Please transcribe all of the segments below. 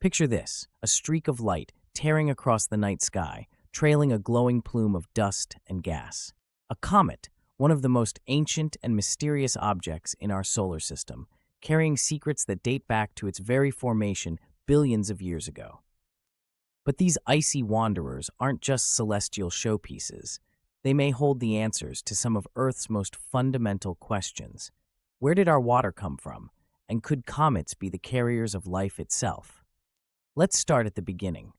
Picture this, a streak of light tearing across the night sky, trailing a glowing plume of dust and gas. A comet, one of the most ancient and mysterious objects in our solar system, carrying secrets that date back to its very formation billions of years ago. But these icy wanderers aren't just celestial showpieces. They may hold the answers to some of Earth's most fundamental questions. Where did our water come from? And could comets be the carriers of life itself? Let's start at the beginning.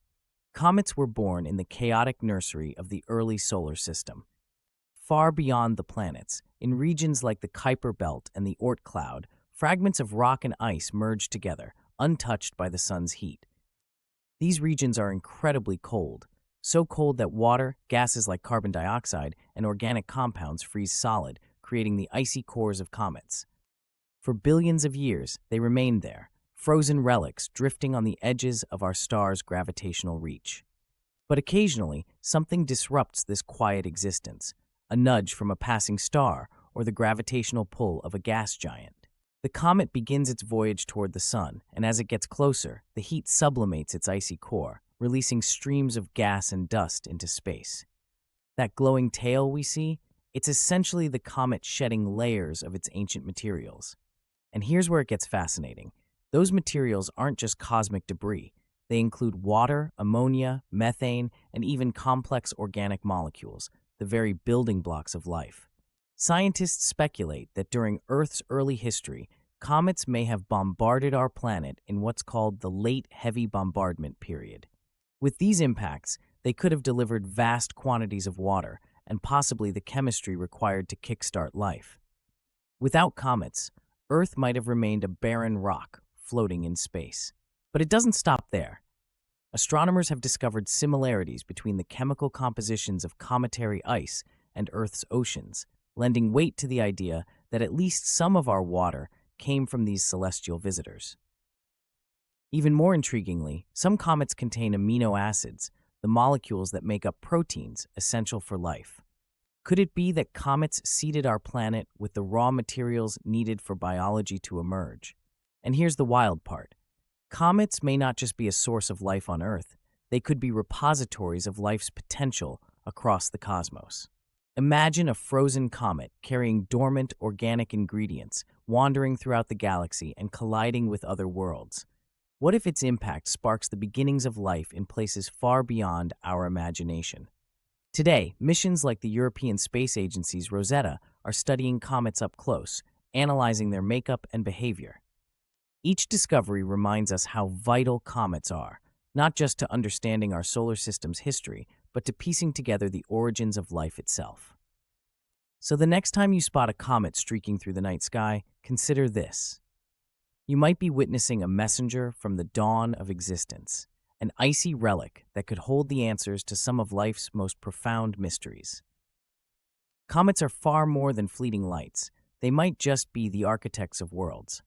Comets were born in the chaotic nursery of the early solar system. Far beyond the planets, in regions like the Kuiper Belt and the Oort cloud, fragments of rock and ice merged together, untouched by the sun's heat. These regions are incredibly cold, so cold that water, gases like carbon dioxide, and organic compounds freeze solid, creating the icy cores of comets. For billions of years, they remained there, frozen relics drifting on the edges of our star's gravitational reach. But occasionally, something disrupts this quiet existence, a nudge from a passing star or the gravitational pull of a gas giant. The comet begins its voyage toward the sun, and as it gets closer, the heat sublimates its icy core, releasing streams of gas and dust into space. That glowing tail we see, it's essentially the comet shedding layers of its ancient materials. And here's where it gets fascinating. Those materials aren't just cosmic debris. They include water, ammonia, methane, and even complex organic molecules, the very building blocks of life. Scientists speculate that during Earth's early history, comets may have bombarded our planet in what's called the Late Heavy Bombardment period. With these impacts, they could have delivered vast quantities of water and possibly the chemistry required to kickstart life. Without comets, Earth might have remained a barren rock floating in space. But it doesn't stop there. Astronomers have discovered similarities between the chemical compositions of cometary ice and Earth's oceans, lending weight to the idea that at least some of our water came from these celestial visitors. Even more intriguingly, some comets contain amino acids, the molecules that make up proteins essential for life. Could it be that comets seeded our planet with the raw materials needed for biology to emerge? And here's the wild part. Comets may not just be a source of life on Earth, they could be repositories of life's potential across the cosmos. Imagine a frozen comet carrying dormant organic ingredients, wandering throughout the galaxy and colliding with other worlds. What if its impact sparks the beginnings of life in places far beyond our imagination? Today, missions like the European Space Agency's Rosetta are studying comets up close, analyzing their makeup and behavior. Each discovery reminds us how vital comets are, not just to understanding our solar system's history, but to piecing together the origins of life itself. So the next time you spot a comet streaking through the night sky, consider this. You might be witnessing a messenger from the dawn of existence, an icy relic that could hold the answers to some of life's most profound mysteries. Comets are far more than fleeting lights. They might just be the architects of worlds.